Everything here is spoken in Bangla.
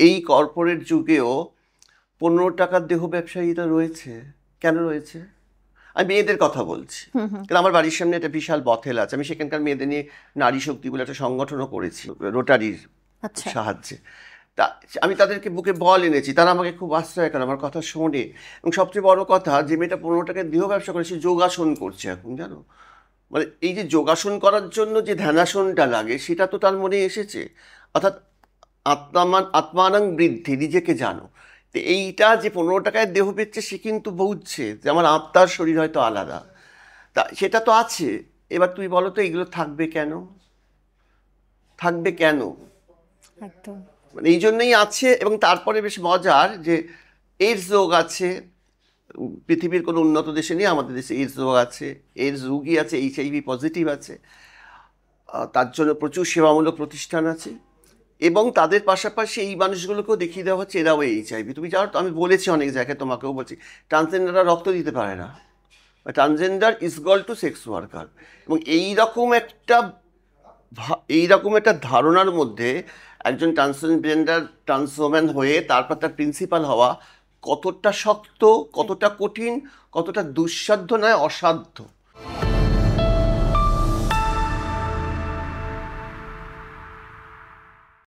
এই কর্পোরেট যুগেও 15 টাকার দেহ ব্যবসায়ীরা রয়েছে। কেন রয়েছে? আমি মেয়েদের কথা বলছি, কারণ আমার বাড়ির সামনে একটা বিশাল বথেল আছে, আমি সেখানকার মেয়েদের নিয়ে নারী শক্তি বলে একটা সংগঠনও করেছি রোটারির সাহায্যে। তা আমি তাদেরকে বুকে বল এনেছি, তারা আমাকে খুব আশ্রয় করে, আমার কথা শোনে। এবং সবচেয়ে বড় কথা, যে মেয়েটা 15 টাকার দেহ ব্যবসা করে, সে যোগাসন করছে এখন, জানো? মানে এই যে যোগাসন করার জন্য যে ধ্যানাসনটা লাগে, সেটা তো তার মনে এসেছে। অর্থাৎ আত্মানাং বৃদ্ধি, নিজেকে জানো। তো এইটা যে 15 টাকায় দেহ বেচছে, সে কিন্তু বুঝছে যে আমার আত্মার শরীর হয়তো আলাদা। তা সেটা তো আছে। এবার তুই বলো তো, এগুলো থাকবে কেন? থাকবে কেন? একদম। মানে এই জন্যই আছে। এবং তারপরে বেশ মজার যে এইডস রোগ আছে, পৃথিবীর কোনো উন্নত দেশে নেই, আমাদের দেশে এইডস রোগ আছে, এইডস রোগী আছে, HIV পজিটিভ আছে, তার জন্য প্রচুর সেবামূলক প্রতিষ্ঠান আছে। এবং তাদের পাশাপাশি এই মানুষগুলোকেও দেখিয়ে দেওয়া হচ্ছে এরাও HIV। তুমি জানো তো, আমি বলেছি অনেক জায়গায়, তোমাকেও বলছি, ট্রান্সজেন্ডাররা রক্ত দিতে পারে না। Transgender is equal to sex worker. এবং এইরকম একটা ধারণার মধ্যে একজন ট্রান্সজেন্ডার ট্রান্সওম্যান হয়ে তারপর তার প্রিন্সিপাল হওয়া কতটা শক্ত, কতটা কঠিন, কতটা দুঃসাধ্য নয়, অসাধ্য।